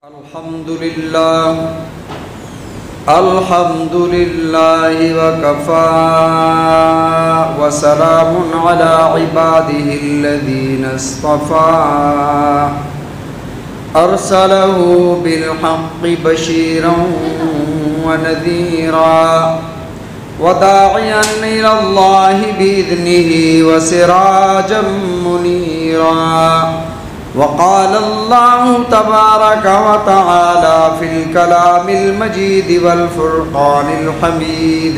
الحمد لله وكفى وسلام على عباده الذين اصطفى أرسله بالحق بشيرا ونذيرا وداعيا إلى الله بإذنه وسراجا منيرا. وقال الله تبارك وتعالى في الكلام المجيد والفرقان الحميد: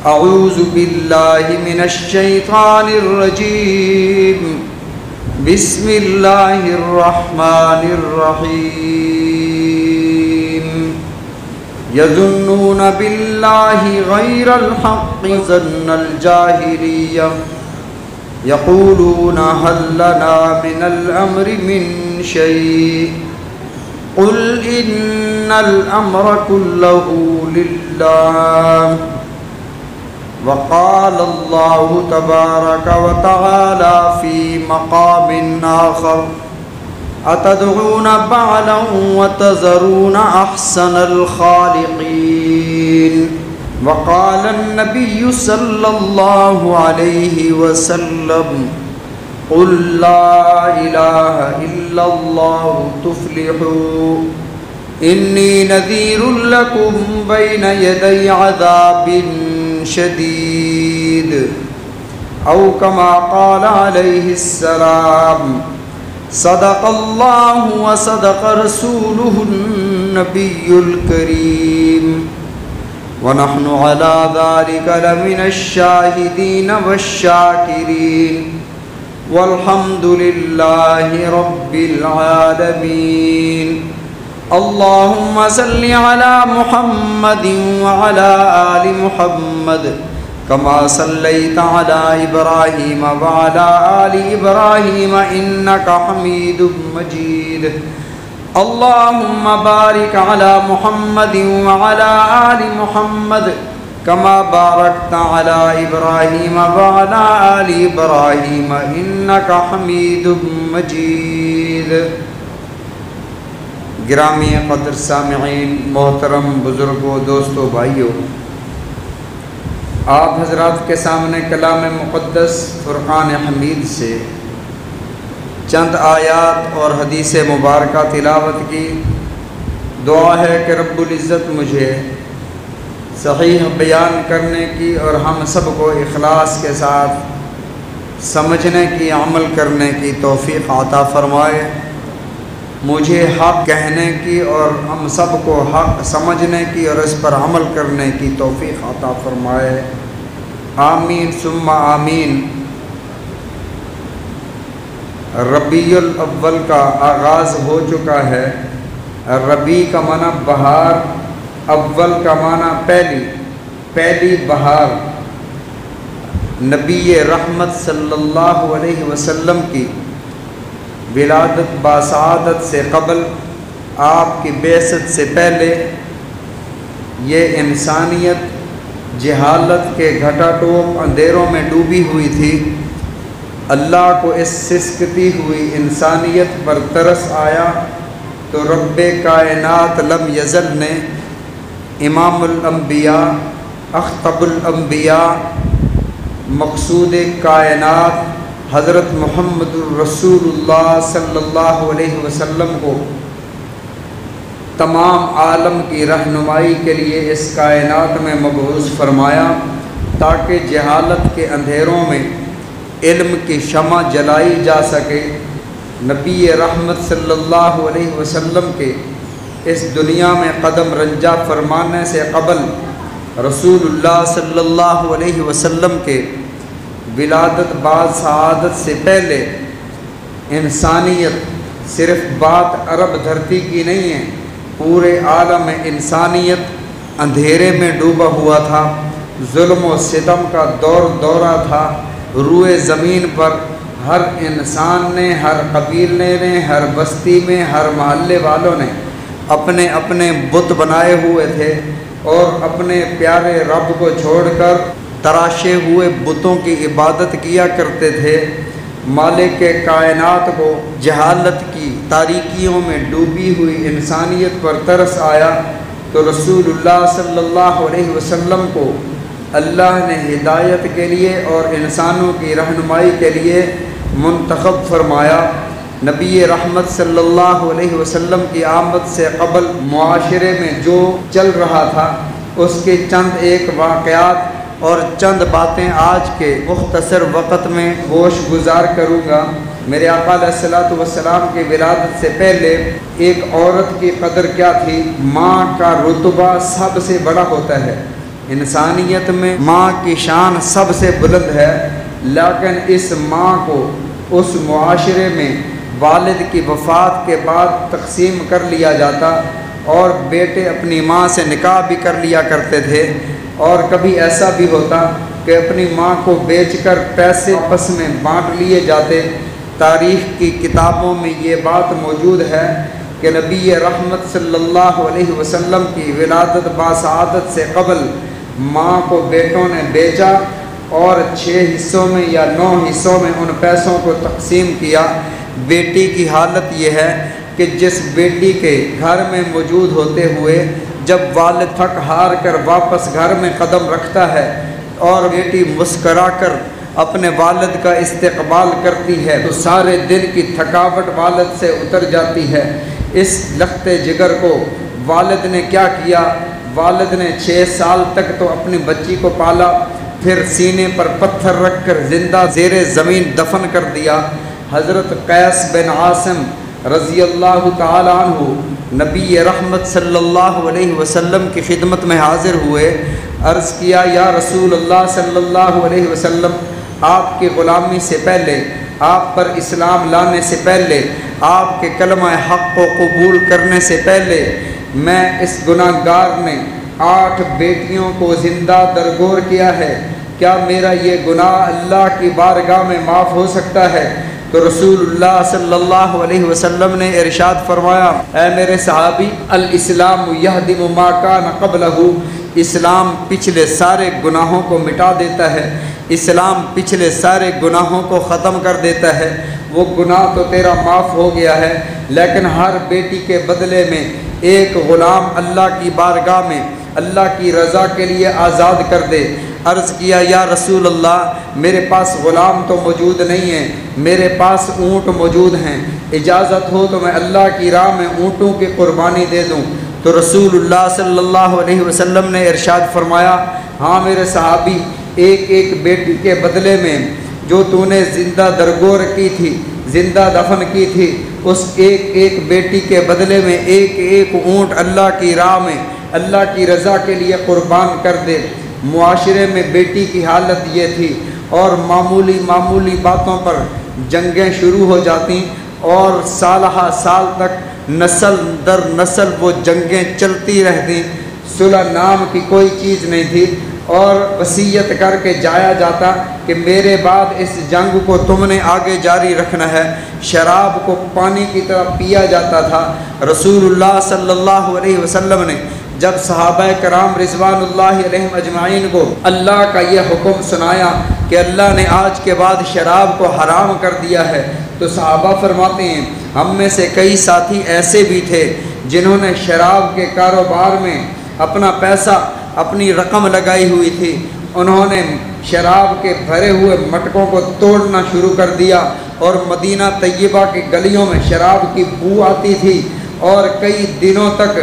أعوذ بالله من الشيطان الرجيم. بسم الله الرحمن الرحيم. يظنون بالله غير الحق ظن الجاهلية يقولون هل لنا من الأمر من شيء قل إن الأمر كله لله. وقال الله تبارك وتعالى في مقام آخر: أتدعون بعلا وتذرون أحسن الخالقين. وقال النبي صلى الله عليه وسلم: قل لا إله إلا الله تفلحوا إني نذير لكم بين يدي عذاب شديد. أو كما قال عليه السلام. صدق الله وصدق رسوله النبي الكريم. ونحن على ذلك لمن الشاهدين والشاكرين والحمد لله رب العالمين. اللهم صل على محمد وعلى آل محمد كما صليت على إبراهيم وعلى آل إبراهيم إنك حميد مجيد. اللهم بارك على محمد وعلى آل محمد كما باركت على إبراهيم وعلى آل إبراهيم إنك حميد مجيد. گرامی قدر سامعین، محترم بزرگوں، دوستوں، بھائیوں، آپ حضرات کے سامنے کلام مقدس فرقان حمید سے چند آیات اور حدیث مبارکہ تلاوت کی. دعا ہے کہ رب العزت مجھے صحیح بیان کرنے کی اور ہم سب کو اخلاص کے ساتھ سمجھنے کی، عمل کرنے کی توفیق عطا فرمائے. مجھے حق کہنے کی اور ہم سب کو حق سمجھنے کی اور اس پر عمل کرنے کی توفیق عطا فرمائے. آمین ثم آمین. ربیع الاول کا آغاز ہو چکا ہے. ربیع کا معنی بہار، اول کا معنی پہلی بہار. نبی رحمت صلی اللہ علیہ وسلم کی ولادت باسعادت سے قبل، آپ کی بعثت سے پہلے، یہ انسانیت جہالت کے گھٹا ٹوپ اندھیروں میں ڈوبی ہوئی تھی. اللہ کو اس سسکتی ہوئی انسانیت پر ترس آیا تو رب کائنات لم یزل نے امام الانبیاء، اخطب الانبیاء، مقصود کائنات حضرت محمد الرسول اللہ صلی اللہ علیہ وسلم کو تمام عالم کی رہنمائی کے لیے اس کائنات میں مبعوث فرمایا تاکہ جہالت کے اندھیروں میں علم کی شمع جلائی جا سکے. نبی رحمت صلی اللہ علیہ وسلم کے اس دنیا میں قدم رنجہ فرمانے سے قبل رسول اللہ صلی اللہ علیہ وسلم کے ولادت بعد سعادت سے پہلے انسانیت صرف بات عرب دھرتی کی نہیں ہے، پورے عالم انسانیت اندھیرے میں ڈوبا ہوا تھا. ظلم و ستم کا دورہ تھا. روئے زمین پر ہر انسان نے، ہر قبیلے نے، ہر بستی میں، ہر محلے والوں نے اپنے اپنے بت بنائے ہوئے تھے اور اپنے پیارے رب کو چھوڑ کر تراشے ہوئے بتوں کی عبادت کیا کرتے تھے. مالک کائنات کو جہالت کی تاریکیوں میں ڈوبی ہوئی انسانیت پر ترس آیا تو رسول اللہ صلی اللہ علیہ وسلم کو اللہ نے ہدایت کے لیے اور انسانوں کی رہنمائی کے لیے منتخب فرمایا۔ نبی رحمت صلی اللہ علیہ وسلم کی آمد سے قبل معاشرے میں جو چل رہا تھا اس کے چند ایک واقعات اور چند باتیں آج کے مختصر وقت میں گوش گزار کروں گا۔ میرے آقا علیہ الصلوۃ والسلام کی ولادت سے پہلے ایک عورت کی قدر کیا تھی؟ ماں کا رتبہ سب سے بڑا ہوتا ہے، انسانیت میں ماں کی شان سب سے بلند ہے، لیکن اس ماں کو اس معاشرے میں والد کی وفات کے بعد تقسیم کر لیا جاتا اور بیٹے اپنی ماں سے نکاح بھی کر لیا کرتے تھے، اور کبھی ایسا بھی ہوتا کہ اپنی ماں کو بیچ کر پیسے آپس میں بانٹ لیے جاتے۔ تاریخ کی کتابوں میں یہ بات موجود ہے کہ نبی رحمت صلی اللہ علیہ وسلم کی ولادت باسعادت سے قبل ماں کو بیٹوں نے بیچا اور 6 حصوں میں یا 9 حصوں میں ان پیسوں کو تقسیم کیا۔ بیٹی کی حالت یہ ہے کہ جس بیٹی کے گھر میں موجود ہوتے ہوئے جب والد تھک ہار کر واپس گھر میں قدم رکھتا ہے اور بیٹی مسکرا کر اپنے والد کا استقبال کرتی ہے تو سارے دن کی تھکاوٹ والد سے اتر جاتی ہے۔ اس لخت جگر کو والد نے کیا کیا؟ والد نے 6 سال تک تو اپنی بچی کو پالا، پھر سینے پر پتھر رکھ کر زندہ زیر زمین دفن کر دیا۔ حضرت قیس بن عاصم رضی اللہ تعالی عنہ نبی رحمت صلی اللہ علیہ وسلم کی خدمت میں حاضر ہوئے، عرض کیا یا رسول اللہ صلی اللہ علیہ وسلم، آپ کی غلامی سے پہلے، آپ پر اسلام لانے سے پہلے، آپ کے کلمہ حق کو قبول کرنے سے پہلے میں اس گناہ گار نے 8 بیٹیوں کو زندہ درگور کیا ہے، کیا میرا یہ گناہ اللہ کی بارگاہ میں معاف ہو سکتا ہے؟ تو رسول اللہ صلی اللہ علیہ وسلم نے ارشاد فرمایا، اے میرے صحابی، الاسلام یہدم ما کان قبلہ، اسلام پچھلے سارے گناہوں کو مٹا دیتا ہے، اسلام پچھلے سارے گناہوں کو ختم کر دیتا ہے۔ وہ گناہ تو تیرا معاف ہو گیا ہے، لیکن ہر بیٹی کے بدلے میں ایک غلام اللہ کی بارگاہ میں اللہ کی رضا کے لیے آزاد کر دے۔ عرض کیا یا رسول اللہ، میرے پاس غلام تو موجود نہیں ہے، میرے پاس اونٹ موجود ہیں، اجازت ہو تو میں اللہ کی راہ میں اونٹوں کی قربانی دے دوں۔ تو رسول اللہ صلی اللہ علیہ وسلم نے ارشاد فرمایا، ہاں میرے صحابی، ایک ایک بیٹی کے بدلے میں جو تو نے زندہ درگور کی تھی، زندہ دفن کی تھی، اس ایک ایک بیٹی کے بدلے میں ایک ایک اونٹ اللہ کی راہ میں اللہ کی رضا کے لیے قربان کر دے۔ معاشرے میں بیٹی کی حالت یہ تھی، اور معمولی باتوں پر جنگیں شروع ہو جاتی اور سالہ سال تک نسل در نسل وہ جنگیں چلتی رہتی۔ صلح نام کی کوئی چیز نہیں تھی، اور وصیت کر کے جایا جاتا کہ میرے بعد اس جنگ کو تم نے آگے جاری رکھنا ہے۔ شراب کو پانی کی طرح پیا جاتا تھا۔ رسول اللہ صلی اللہ علیہ وسلم نے جب صحابہ کرام رضوان اللہ علیہم اجمعین کو اللہ کا یہ حکم سنایا کہ اللہ نے آج کے بعد شراب کو حرام کر دیا ہے، تو صحابہ فرماتے ہیں ہم میں سے کئی ساتھی ایسے بھی تھے جنہوں نے شراب کے کاروبار میں اپنا پیسہ، اپنی رقم لگائی ہوئی تھی۔ انہوں نے شراب کے بھرے ہوئے مٹکوں کو توڑنا شروع کر دیا، اور مدینہ طیبہ کی گلیوں میں شراب کی بو آتی تھی، اور کئی دنوں تک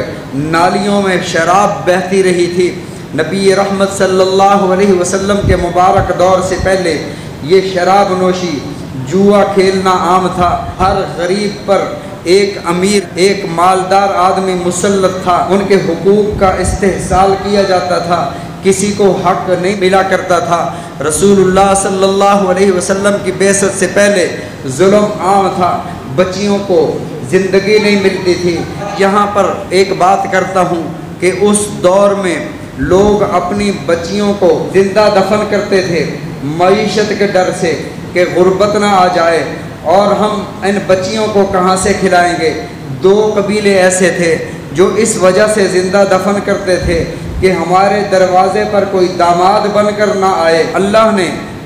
نالیوں میں شراب بہتی رہی تھی۔ نبی رحمت صلی اللہ علیہ وسلم کے مبارک دور سے پہلے یہ شراب نوشی، جوا کھیلنا عام تھا۔ ہر غریب پر ایک امیر، ایک مالدار آدمی مسلط تھا، ان کے حقوق کا استحصال کیا جاتا تھا، کسی کو حق نہیں ملا کرتا تھا۔ رسول اللہ صلی اللہ علیہ وسلم کی بعثت سے پہلے ظلم عام تھا، بچیوں کو زندگی نہیں ملتی تھی۔ یہاں پر ایک بات کرتا ہوں کہ اس دور میں لوگ اپنی بچیوں کو زندہ دفن کرتے تھے معیشت کے ڈر سے کہ غربت نہ آ جائے، اور ہم ان بچیوں کو کہاں سے کھلائیں گے۔ 2 قبیلے ایسے تھے جو اس وجہ سے زندہ دفن کرتے تھے کہ ہمارے دروازے پر کوئی داماد بن کر نہ آئے۔ اللہ نے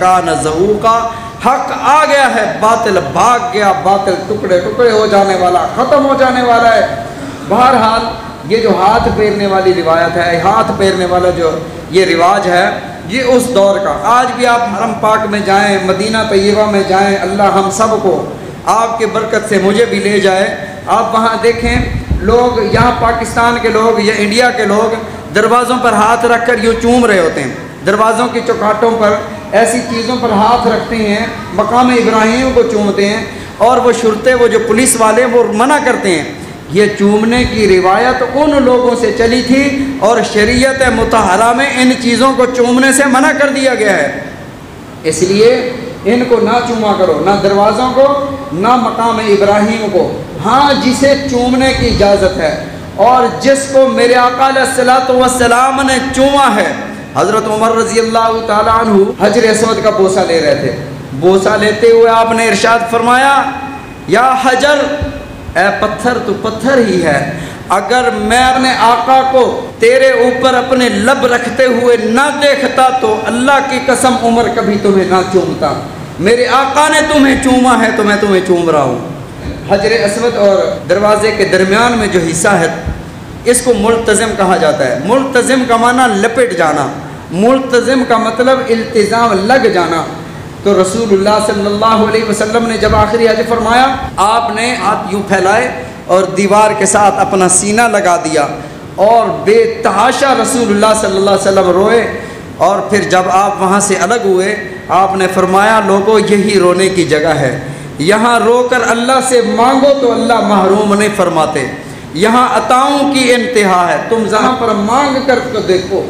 كان زهوقا، حق آ گیا ہے، باطل بھاگ گیا، باطل ٹکڑے ٹکڑے ہو جانے والا، ختم ہو جانے والا ہے۔ بہرحال یہ جو ہاتھ پھیرنے والی روایت ہے، ہاتھ پھیرنے والا جو یہ رواج ہے، یہ اس دور کا۔ آج بھی آپ حرم پاک میں جائیں، مدینہ طیبہ میں جائیں، اللہ ہم سب کو آپ کے برکت سے مجھے بھی لے جائے، آپ وہاں دیکھیں لوگ، یہاں پاکستان کے لوگ یا انڈیا کے لوگ دروازوں پر ہاتھ رکھ کر یوں چوم رہے ہوتے ہیں، دروازوں کی چوکاٹوں پر ایسی چیزوں پر ہاتھ رکھتے ہیں، مقام ابراہیم کو چومتے ہیں، اور وہ شرطے، وہ جو پولیس والے، وہ منع کرتے ہیں۔ یہ چومنے کی روایت ان لوگوں سے چلی تھی، اور شریعت مطہرہ میں ان چیزوں کو چومنے سے منع کر دیا گیا ہے، اس لیے ان کو نہ چوما کرو، نہ دروازوں کو، نہ مقام ابراہیم کو۔ ہاں جسے چومنے کی اجازت ہے، اور جس کو میرے آقا علیہ الصلوۃ والسلام نے چوما ہے، حضرت عمر رضی اللہ تعالیٰ عنہ حجر اسود کا بوسہ لے رہے تھے، بوسہ لیتے ہوئے آپ نے ارشاد فرمایا، یا حجر، اے پتھر تو پتھر ہی ہے، اگر میں اپنے آقا کو تیرے اوپر اپنے لب رکھتے ہوئے نہ دیکھتا تو اللہ کی قسم عمر کبھی تمہیں نہ چومتا، میرے آقا نے تمہیں چوما ہے تو میں تمہیں چوم رہا ہوں۔ حجر اسود اور دروازے کے درمیان میں جو حصہ ہے، اس کو ملتزم کہا جاتا ہے۔ ملتزم کا معنی لپٹ جانا، ملتزم کا مطلب التزام، لگ جانا۔ تو رسول اللہ صلی اللہ علیہ وسلم نے جب آخری حج فرمایا، آپ نے ہاتھ یوں پھیلائے اور دیوار کے ساتھ اپنا سینہ لگا دیا، اور بے تحاشا رسول اللہ صلی اللہ علیہ وسلم روئے، اور پھر جب آپ وہاں سے الگ ہوئے، آپ نے فرمایا، لوگوں یہی رونے کی جگہ ہے، یہاں رو کر اللہ سے مانگو تو اللہ محروم نہیں فرماتے، یہاں عطاؤں کی انتہا ہے، تم جہاں پر مانگ کر تو دیکھو۔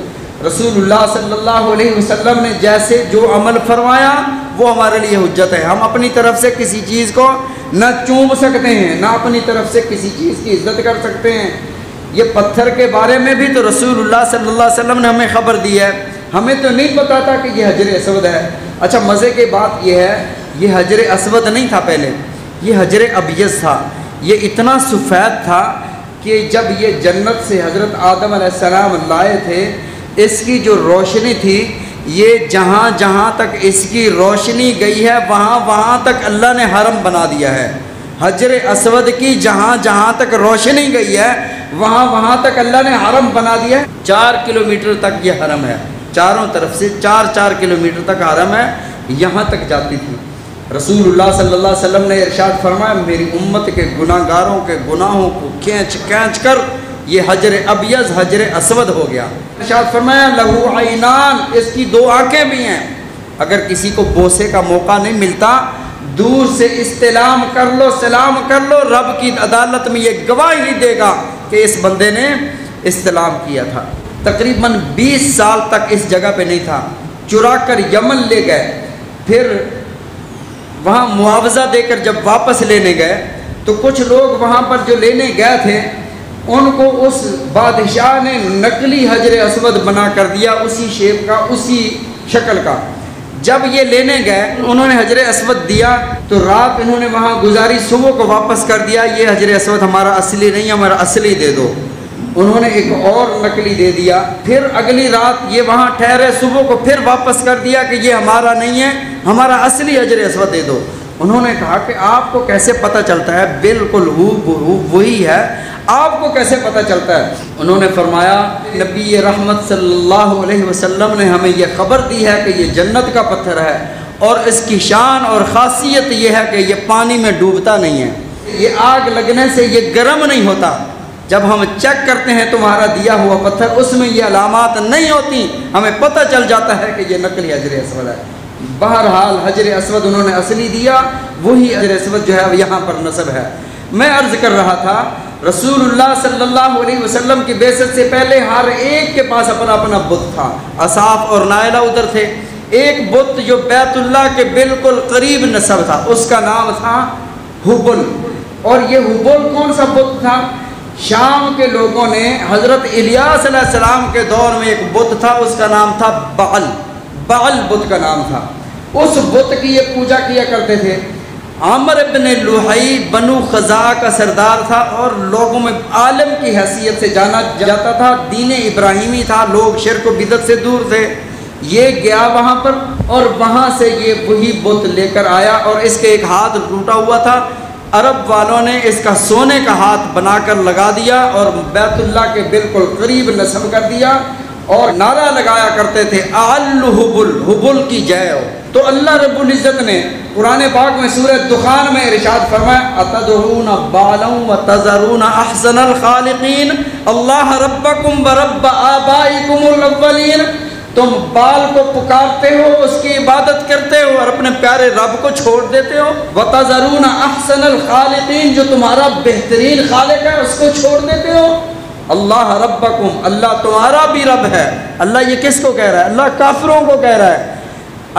رسول اللہ صلی اللہ علیہ وسلم نے جیسے جو عمل فرمایا وہ ہمارے لیے حجت ہے۔ ہم اپنی طرف سے کسی چیز کو نہ چوم سکتے ہیں، نہ اپنی طرف سے کسی چیز کی عزت کر سکتے ہیں۔ یہ پتھر کے بارے میں بھی تو رسول اللہ صلی اللہ علیہ وسلم نے ہمیں خبر دی ہے، ہمیں تو نہیں پتا تھا کہ یہ حجر اسود ہے۔ اچھا، مزے کی بات یہ ہے، یہ حجر اسود نہیں تھا پہلے، یہ حجر ابیض تھا۔ یہ اتنا سفید تھا کہ جب یہ جنت سے حضرت آدم علیہ السلام لائے تھے، اس کی جو روشنی تھی، یہ جہاں جہاں تک اس کی روشنی گئی ہے وہاں وہاں تک اللہ نے حرم بنا دیا ہے۔ حجر اسود کی جہاں جہاں تک روشنی گئی ہے وہاں وہاں تک اللہ نے حرم بنا دیا ہے۔ 4 کلومیٹر تک یہ حرم ہے، چاروں طرف سے 4 کلومیٹر تک حرم ہے، یہاں تک جاتی تھی۔ رسول اللہ صلی اللہ علیہ وسلم نے ارشاد فرمایا، میری امت کے گناہ گاروں کے گناہوں کو کھینچ کھینچ کر یہ حجر ابیض حجر اسود ہو گیا۔ ارشاد فرمایا، لہو عینان، اس کی 2 آنکھیں بھی ہیں، اگر کسی کو بوسے کا موقع نہیں ملتا، دور سے استلام کر لو، سلام کر لو، رب کی عدالت میں یہ گواہی دے گا کہ اس بندے نے استلام کیا تھا۔ تقریباً 20 سال تک اس جگہ پہ نہیں تھا، چرا کر یمن لے گئے، پھر وہاں معاوضہ دے کر جب واپس لینے گئے تو کچھ لوگ وہاں پر جو لینے گئے تھے، ان کو اس بادشاہ نے نقلی حجر اسود بنا کر دیا، اسی شیپ کا، اسی شکل کا۔ جب یہ لینے گئے، انہوں نے حجر اسود دیا تو رات انہوں نے وہاں گزاری، صبح کو واپس کر دیا، یہ حجر اسود ہمارا اصلی نہیں، ہمارا اصلی دے دو۔ انہوں نے ایک اور نقلی دے دیا، پھر اگلی رات یہ وہاں ٹھہرے، صبح کو پھر واپس کر دیا کہ یہ ہمارا نہیں ہے، ہمارا اصلی حجر اسود دے دو۔ انہوں نے کہا کہ آپ کو کیسے پتہ چلتا ہے؟ بالکل وہی ہے، آپ کو کیسے پتہ چلتا ہے؟ انہوں نے فرمایا، نبی رحمت صلی اللہ علیہ وسلم نے ہمیں یہ خبر دی ہے کہ یہ جنت کا پتھر ہے، اور اس کی شان اور خاصیت یہ ہے کہ یہ پانی میں ڈوبتا نہیں ہے، یہ آگ لگنے سے یہ گرم نہیں ہوتا۔ جب ہم چیک کرتے ہیں تمہارا دیا ہوا پتھر، اس میں یہ علامات نہیں ہوتی، ہمیں پتہ چل جاتا ہے کہ یہ نقلی حجر اسود ہے۔ بہرحال حجر اسود انہوں نے اصلی دیا، وہی حجر اسود جو ہے یہاں پر نصب ہے۔ میں عرض کر رہا تھا، رسول اللہ صلی اللہ علیہ وسلم کی بعثت سے پہلے ہر ایک کے پاس اپنا اپنا بت تھا۔ اصحاب اور نائلہ ادھر تھے، ایک بت جو بیت اللہ کے بالکل قریب نصب تھا، اس کا نام تھا حبل۔ اور یہ حبل کون سا بت تھا؟ شام کے لوگوں نے حضرت الیاس علیہ السلام کے دور میں ایک بت تھا، اس کا نام تھا بعل، بعل بت کا نام تھا۔ اس بت کی یہ پوجا کیا کرتے تھے۔ عامر ابن لوحی بنو خزاعہ کا سردار تھا، اور لوگوں میں عالم کی حیثیت سے جانا جاتا تھا، دین ابراہیمی تھا، لوگ شرک و بدعت سے دور تھے۔ یہ گیا وہاں پر اور وہاں سے یہ وہی بت لے کر آیا اور اس کے ایک ہاتھ ٹوٹا ہوا تھا، عرب والوں نے اس کا سونے کا ہاتھ بنا کر لگا دیا اور بیت اللہ کے بالکل قریب نصب کر دیا اور نعرہ لگایا کرتے تھے اعل حبل، حبل کی جے ہو۔ تو اللہ رب العزت نے قرآن پاک میں سورہ دخان میں ارشاد فرمایا اتدعون بالا وتذرون احسن الخالقین اللہ ربکم ورب آبائکم الاولین، تم بال کو پکارتے ہو، اس کی عبادت کرتے ہو اور اپنے پیارے رب کو چھوڑ دیتے ہو، وتذرون احسن الخالقین، جو تمہارا بہترین خالق ہے اس کو چھوڑ دیتے ہو، اللہ ربکم، اللہ تمہارا بھی رب ہے۔ اللہ یہ کس کو کہہ رہا ہے؟ اللہ کافروں کو کہہ رہا ہے،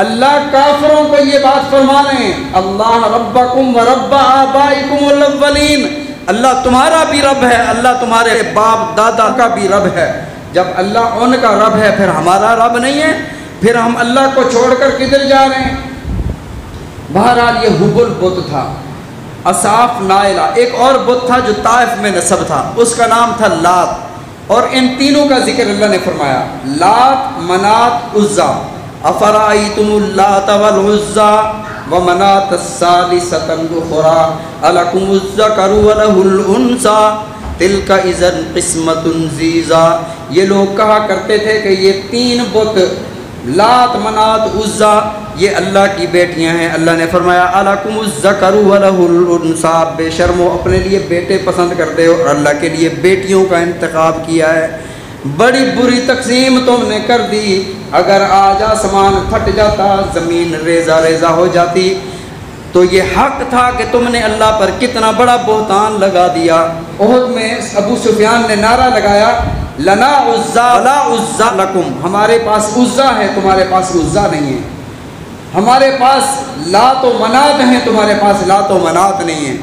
اللہ کافروں کو یہ بات فرما رہے ہیں اللہ ربکم ورب آبائکم الاولین، اللہ تمہارا بھی رب ہے، اللہ تمہارے باپ دادا کا بھی رب ہے۔ جب اللہ ان کا رب ہے پھر ہمارا رب نہیں ہے؟ پھر ہم اللہ کو چھوڑ کر کدھر جا رہے ہیں؟ بہرحال یہ حبل بت تھا، اصاف نائلہ۔ ایک اور بت تھا جو طائف میں نسب تھا، اس کا نام تھا لات، اور ان تینوں کا ذکر اللہ نے فرمایا، لات، منات، عزا۔ افرائیتم اللات والعزا ومنات الثالثۃ الاخری الکم الذکر ولہ الانثی تلک اذا قسمۃ ضیزی۔ یہ لوگ کہا کرتے تھے کہ یہ تین بت لات، منات، عزا یہ اللہ کی بیٹیاں ہیں۔ اللہ نے فرمایا الکم الذکر ولہ الانثی، بے شرمو اپنے لیے بیٹے پسند کرتے ہو اور اللہ کے لیے بیٹیوں کا انتخاب کیا ہے۔ بڑی بری تقسیم تم نے کر دی، اگر آج آسمان پھٹ جاتا، زمین ریزہ ریزہ ہو جاتی تو یہ حق تھا کہ تم نے اللہ پر کتنا بڑا بہتان لگا دیا۔ احد میں ابو سفیان نے نعرہ لگایا لنا عزا ولا عزا لکم، ہمارے پاس عزا ہے تمہارے پاس عزا نہیں ہے، ہمارے پاس لات و منات ہیں تمہارے پاس لات و منات نہیں ہیں۔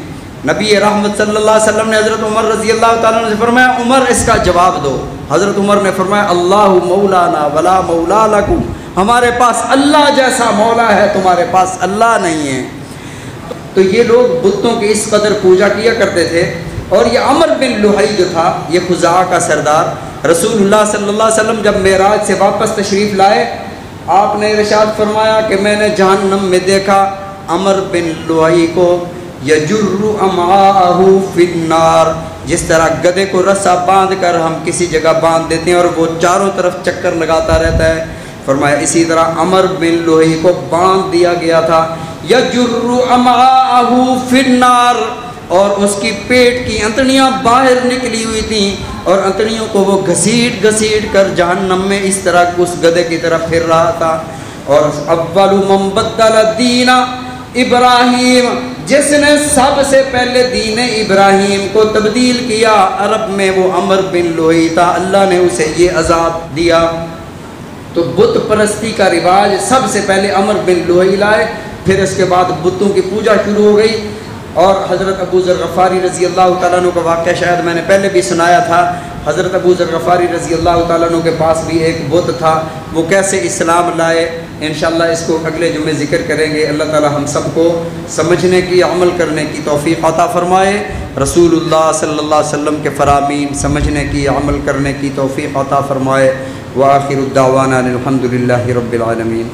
نبی رحمت صلی اللہ علیہ وسلم نے حضرت عمر رضی اللہ تعالیٰ عنہ سے فرمایا عمر اس کا جواب دو۔ حضرت عمر نے فرمایا اللہ مولانا ولا مولا لکم، ہمارے پاس اللہ جیسا مولا ہے تمہارے پاس اللہ نہیں ہے۔ تو یہ لوگ بتوں کی اس قدر پوجا کیا کرتے تھے۔ اور یہ عمر بن لحی جو تھا، یہ خزاعہ کا سردار، رسول اللہ صلی اللہ علیہ وسلم جب معراج سے واپس تشریف لائے، آپ نے ارشاد فرمایا کہ میں نے جہنم میں دیکھا عمر بن لحی کو یجر امعاءہ فی النار، جس طرح گدھے کو رسا باندھ کر ہم کسی جگہ باندھ دیتے ہیں اور وہ چاروں طرف چکر لگاتا رہتا ہے، فرمایا اسی طرح عمر بن لحی کو باندھ دیا گیا تھا، یجر امعاءہ فی النار، اور اس کی پیٹ کی انتڑیاں باہر نکلی ہوئی تھیں اور انتڑیوں کو وہ گھسیٹ گھسیٹ کر جہنم میں اس طرح اس گدھے کی طرف پھر رہا تھا۔ اور اول من بدل دین ابراہیم، جس نے سب سے پہلے دین ابراہیم کو تبدیل کیا عرب میں، وہ عمر بن لحی تھا، اللہ نے اسے یہ عذاب دیا۔ تو بت پرستی کا رواج سب سے پہلے عمر بن لحی لائے، پھر اس کے بعد بتوں کی پوجا شروع ہو گئی۔ اور حضرت ابو ذر غفاری رضی اللہ تعالیٰ عنہ کا واقعہ شاید میں نے پہلے بھی سنایا تھا۔ حضرت ابو ذر غفاری رضی اللہ تعالیٰ عنہ کے پاس بھی ایک بت تھا، وہ کیسے اسلام لائے انشاءاللہ اس کو اگلے جمعے ذکر کریں گے۔ اللہ تعالیٰ ہم سب کو سمجھنے کی، عمل کرنے کی توفیق عطا فرمائے، رسول اللہ صلی اللہ علیہ وسلم کے فرامین سمجھنے کی، عمل کرنے کی توفیق عطا فرمائے۔ وآخر الدعوانا الحمد للہ رب العالمین۔